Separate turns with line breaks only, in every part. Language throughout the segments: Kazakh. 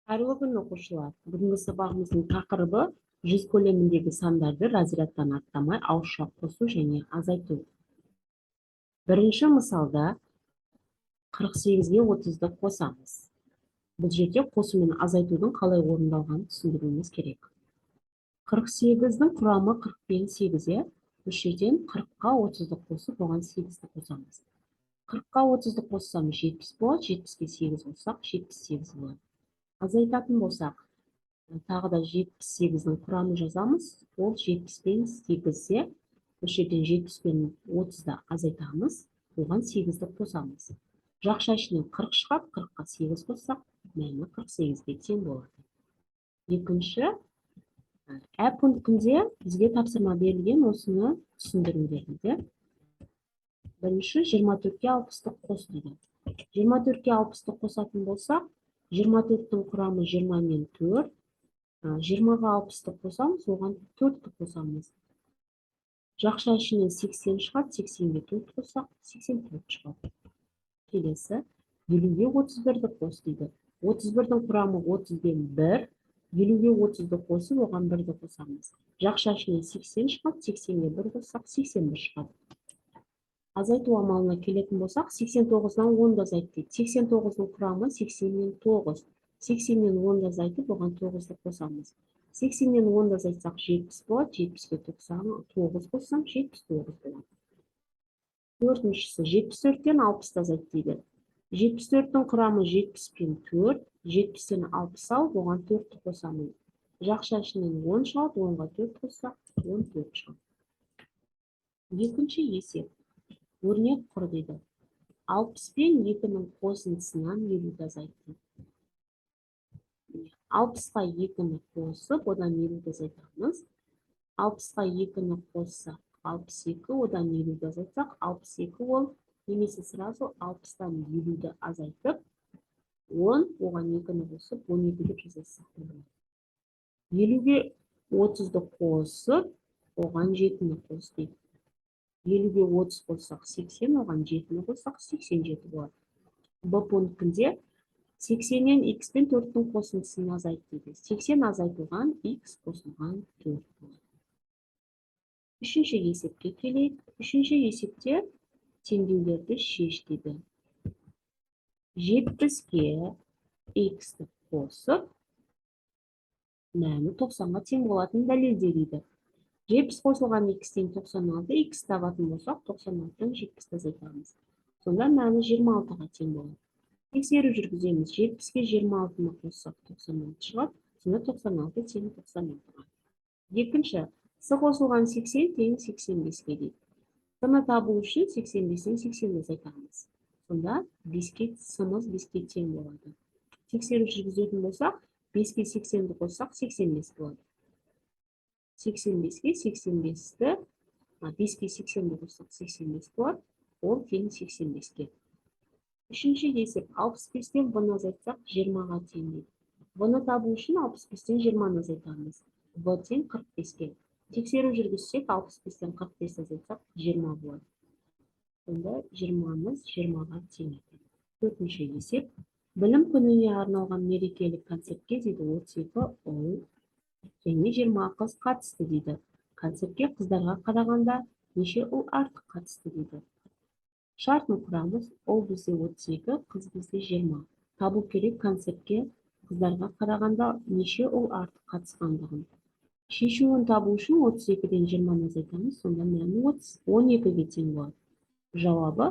Қайырлы күн оқушылар. Бүгінгі сабағымыздың тақырыбы 100 көлеміндегі сандарды разрядтан аттамай ауызша қосу және азайту. Бірінші мысалда 48-ге 30-ды қосамыз. Бұл жерде қосу мен азайтудың қалай орындалғанын түсіндіруіміз керек. 48-дің құрамы 40 пен 8-е, бұл жерден 40-қа 30-ды қосып, оған 8-ді қосамыз. 40-қа 30-ды қоссам 70 болады, 70-ке 8 қоссақ 78 болады. Азайтатын болсақ, тағы да 78-дің құрамы жазамыз. Ол 70 пен 8-де, бұл жерден 70 пен 30-да азайтамыз, оған 8-ді қосамыз. Жақша ішінен 40 шығады, 40-қа 8 қоссақ, мәні 48-ге тең болады. Екінші, ә пунктінде бізге тапсырма берілген, осыны түсіндіріңдерді. Бірінші, 24-ке 60-ды қос дейді. 24-ке 60-ды қосатын болсақ, 24-тің құрамы 20 мен 4, 20-ға 60-ды қосамыз, оған 4-ті қосамыз. Жақша ішінен 80 шығады, 80-ге 4 қоссақ, 84 шығады. Келесі, 50-ге 31-ді қос дейді. 31-дің құрамы 30 бен 1, 50-ге 30-ды қосып, оған 1-ді қосамыз. Жақша ішінен 80 шығады, 80-ге 1 қоссақ, 81 шығады. Азайту амалына келетін болсақ, 89-дан 10-ды азайт дейді. 89-ның құрамы 80 мен 9. 80 мен 10-ды азайтып, оған 9-ды қосамыз. 80 мен 10-ды азайтсақ 70 болады, 70-ке 9 қоссам 79 болады. Төртіншісі, 74-тен 60-ды азайт дейді. 74-тің құрамы 70 пен 4, 70-тен 60 алып, оған 4-ті қосамыз. Жақша ішінен 10 шығады, 10-ға 4 қоссақ, 14 шығады. Екінші есеп. Өрнек құр дейді. 60 пен 2-ның қосындысынан 50-ді азайтты. 60-ға 2-ні қосып, одан 50-ді азайтамыз. 60-ға 2-ні қоссақ, 62, одан 50-ді азайтсақ, 62 ол немесе сразу 60-тан 50-ді азайтып, 10, оған 2-ні қосып, 12 деп жазасақ болады. 50-ге 30-ды қосып, оған 7-ні қос дейді. 50-ге 30 қоссақ 80, оған 7-ні қоссақ 87 болады. Бұл пунктінде 80-нен x пен 4-тің қосындысын азайт дейді. 80 азайтылған, x қосылған 4 болады. Үшінші есепке келейік. Үшінші есепте теңдеулерді шеш дейді. 70-ге x-ті қосып, мәні 90-ға тең болатын дәлелде дейді. 70 қосылған x-тен 96, x табатын болсақ, 96-тан 70-ті азайтамыз. Сонда мәні 26-ға тең болады. Тексеру жүргіземіз. 70-ге 26-ны қоссақ 96 шығады. Сонда 96 тең 96-ға. Екінші, с қосылған 80 тең 85-ге дейді. Сыны табу үшін 85-тен 80-ді азайтамыз. Сонда сымыз 5-ке тең болады. Тексеру жүргізетін болсақ, 5-ке 80-ді қоссақ 85 болады. 85-ке 85-ті, 5-ке 80-ді қоссақ 85 болады, ол тең 85-ке. Үшінші есеп, 65-тен 10-ны азайтсақ 20-ға тең дейді. 10-ны табу үшін 65-тен 20-ны азайтамыз. В тең 45-ке. Тексеру жүргізсек, 65-тен 45 азайтсақ 20 болады. Сонда 20-мыз 20-ға тең екен. Төртінші есеп, білім күніне арналған мерекелік концертке дейді 32 ұл және 20 қыз қатысты дейді. Концертке қыздарға қарағанда неше ұл артық қатысты дейді. Шартын құрамыз, ұл бізде 32, қыз бізде 20. Табу керек концертке қыздарға қарағанда неше ұл артық қатысқандығын. Шешуін табу үшін 32-ден 20-ны азайтамыз, сонда мәні 12-ге тең болады. Жауабы,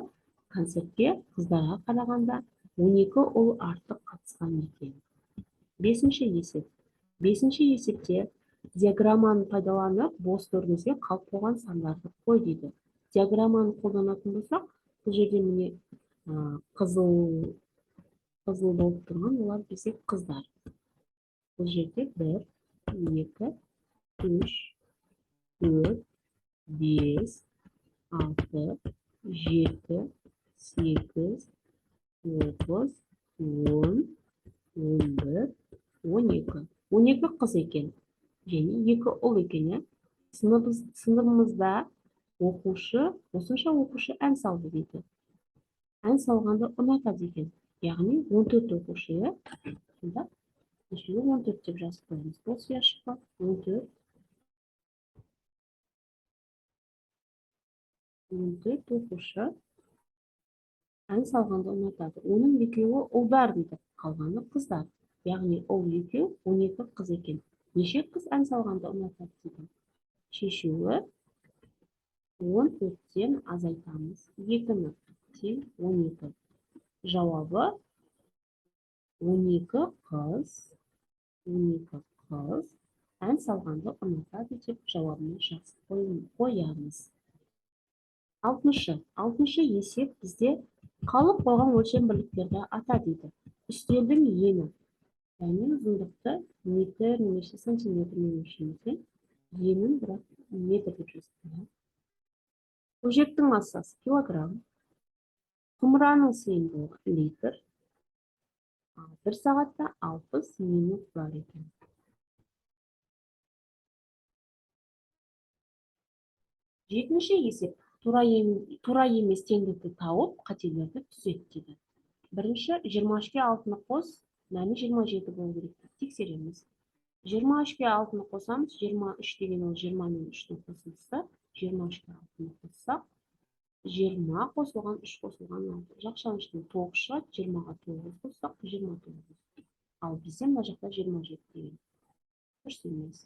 концертке қыздарға қарағанда 12 ұл артық қатысқан екен. Бесінші есеп. Бесінші есепте диаграмманы пайдаланып, бос төрімізге қалып қойған сандарды қой дейді. Диаграмманы қолданатын болсақ, бұл жерде міне қызыл болып тұрған, олар бізде қыздар. Бұл жерде 1, 2, 3, 4, 5, 6, 7, 8, 9, 10, 11, 12. 12 қыз екен, және 2 ұл екен. Сыныбымызда осынша оқушы ән салды дейді. Ән салғанды ұнатады екен. Яғни 14 оқушы. Нешеге 14 деп жазып қоямыз. Бос яшыққа 14. 14 оқушы ән салғанды ұнатады. Оның екеуі ұлдар дейді, қалғаны қыздар. Яғни ол екеу 12 қыз екен. Неше қыз ән салғанды ұнатады дейді. Шешуі 14-тен азайтамыз. 2-ні тең 12. Жауабы 12 қыз, 12 қыз ән салғанды ұнатады деп жауабына жазып қоямыз. 60 есеп бізде қалып қойған өлшем бірліктерді ата дейді. Үстелдің ені, яғни ұзындықты метр немесе сантиметрмен өлшемізбен, енін бірақ метр деп жазып. Көжектің массасы килограмм, құмыраның сыйымдылығы литр, 1 сағатта 60 минут бар екен. 7-ші есеп тура емес теңдікті тауып, қателерді түзет дейді. Бірінші 23-ке 6-ны қос, мәні 27 болу керек. Тексереміз. 23-ке 6-ны қосамыз, 23 деген ол 20 мен 3-ні қосылса, 23-ке 6-ны қоссақ, 20 қосылған 3 қосылған 6. Жақшаның ішінен 9 шығады, 20-ға 9 қоссақ, 29. Ал бізде мына жақта 27 деген. Дұрыс емес.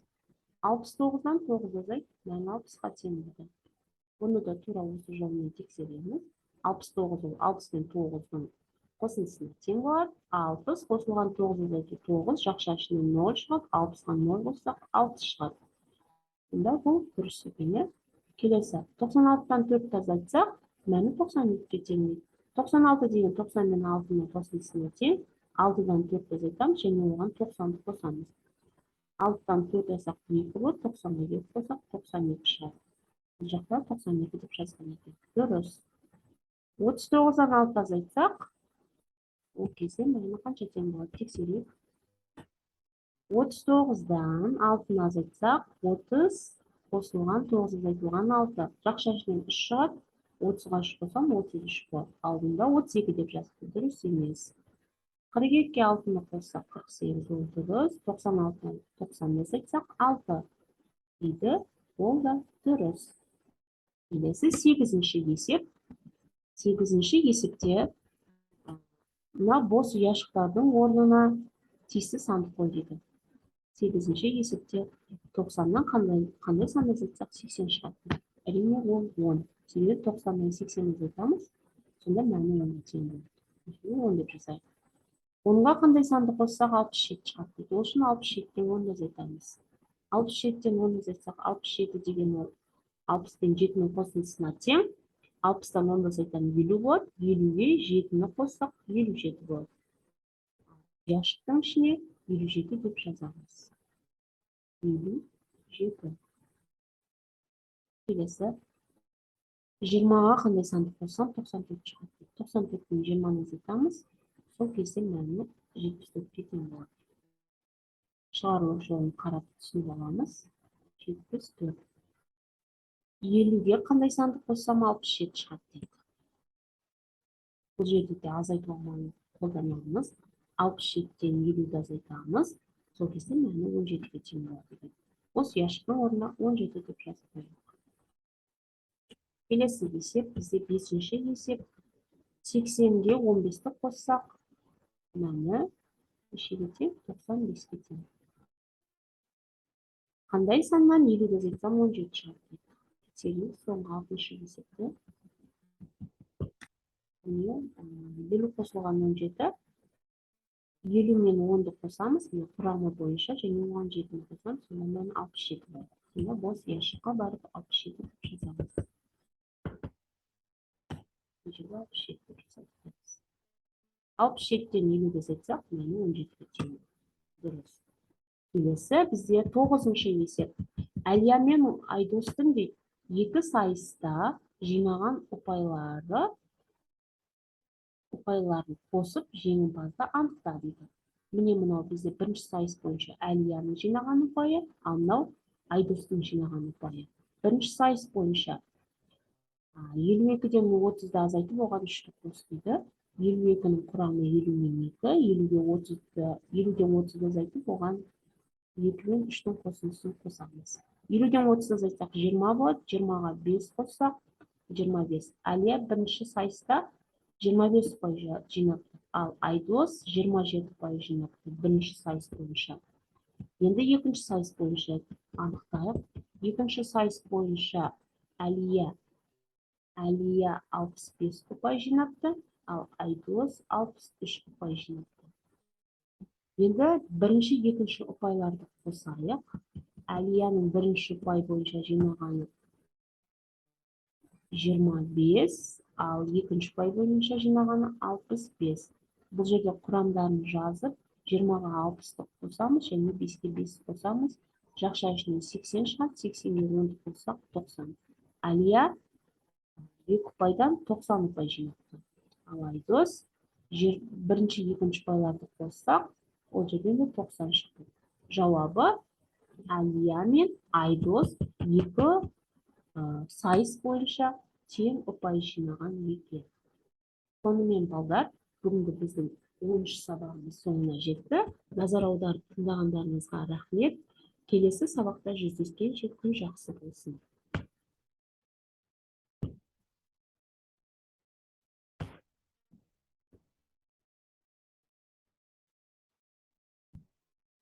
69-дан 9 азайт, мәні 60-ға тең болды. Бұны да тура осы жолмен тексереміз. 69 ол 60 пен 9-ның қосындысына тең болады. 60 қосылған 9 азайту 9, жақша ішінен 0 шығады, 60-ға 0 қоссақ 6 шығады. Бұнда бұл дұрыс екен. Келесі 96-дан 4 азайтсақ, мәні 92-ге тең. 96 деген 90 мен 6-ның қосындысына тең. 6-дан 4 азайтамыз және оған 90-ды қосамыз. 6-дан 4 азайсақ 2 болады, 90-ға 2 қоссақ 92 шығады. Бұл жақта 92 деп жазған екен. Дұрыс. 39-дан 6 азайтсақ, ол кезде мәні қанша тең болады? Тексерейік. 39-дан 6-ны азайтсақ, 30 қосылған 9 азайтылған 6. Жақша ішінен 3 шығады, 30-ға 3 қосам 33 болады. Алдында 32 деп жазды. Дұрыс емес. 42-ке 6-ны қоссақ 48 ол дұрыс. 96-дан 90-ны азайтсақ 6 дейді. Ол да дұрыс. Келесі 8-ші есеп. 8-ші есепте мына бос ұяшықтардың орнына тиісті санды қой дейді. 8-ші есепте 90-нан қандай санды азайтсақ 80 шығады. Әрине ол 10. Себебі 90-нан 80 азайтамыз, сонда мәні 10-ға тең болады. 10 деп жазайық. 10-ға қандай санды қоссақ 67 шығады дейді. Ол үшін 67-тен 10 азайтамыз. 67-тен 10 азайтсақ 67 деген ол 60-тен 7-ның қосындысына тең. 60-тан 10 азайтам 50 болады. 50-ге 7-ні қоссақ 57 болады. Яшықтың ішіне 57 деп жазамыз. 57. Келесі 20-ға қандай санды қоссам 94 шығады. 94-тен 20-ны азайтамыз. Сол кезде мәні 74-ге тең болады. Шығарылу жолын қарап түсініп аламыз. 74. 50-ге қандай санды қоссам 67 шығады дейді. Бұл жерде де азайту амалын қолданамыз. 67-тен 50-ді азайтамыз. Сол кезде мәні 17-ге тең болады. Осы яшықтың орнына 17 деп жазып қояйық. Келесі есеп бізде 5-ші есеп. 80-ге 15-ті қоссақ, мәні нешеге тең? 95-ге тең. Қандай саннан 50-ді азайтсам 17 шығады. Тексерейік соңғы 6-шы есепті. 50 қосылған 17. 50 мен 10-ды қосамыз, құрамы бойынша және оған 7-ні қосамыз, сонда мәні 67 болады. Сонда бос яшыққа барып 67 деп жазамыз. 67-тен 50-ді азайтсақ, мәні 17-ге тең. Дұрыс. Келесі бізде 9-шы есеп. Әлия мен Айдостың дейді, 2 сайыста жинаған ұпайларын қосып жеңімпазды анықта дейді. Міне мынау бізде бірінші сайыс бойынша Әлияның жинаған ұпайы, ал мынау Айдостың жинаған ұпайы. Бірінші сайыс бойынша 52-ден 30-ды азайтып оған 3-ті қос дейді. 52-нің құрамы 50-мен 2, 50-ге 30 азайтып, оған 2 мен 3-тің қосындысын қосамыз. 50-ден 30 азайтсақ 20 болады, 20-ға 5 қоссақ 25. Әлия бірінші сайыста 25 ұпай жинапты, ал Айдос 27 ұпай жинапты бірінші сайыс бойынша. Енді екінші сайыс бойынша анықтайық. Екінші сайыс бойынша Әлия 65 ұпай жинапты, ал Айдос 63 ұпай жинапты. Енді бірінші, екінші ұпайларды қосайық. Әлияның бірінші ұпай бойынша жинағаны 25, ал екінші ұпай бойынша жинағаны 65. Бұл жерде құрамдарын жазып, 20-ға 60-ты қосамыз, және 5-ке 5 қосамыз. Жақша ішінен 80 шығады, 80-ге 10 қоссақ 90. Әлия 2 ұпайдан 90 ұпай жинапты. Ал Айдос бірінші, екінші ұпайларды қоссақ, ол жерден де 90 шықты. Жауабы Әлия мен Айдос 2 сайыс бойынша тең ұпай жинаған екен. Сонымен балдар, бүгінгі біздің 10-шы сабағымыз соңына жетті. Назар аударып тыңдағандарыңызға рахмет. Келесі сабақта жүздескенше күн жақсы болсын.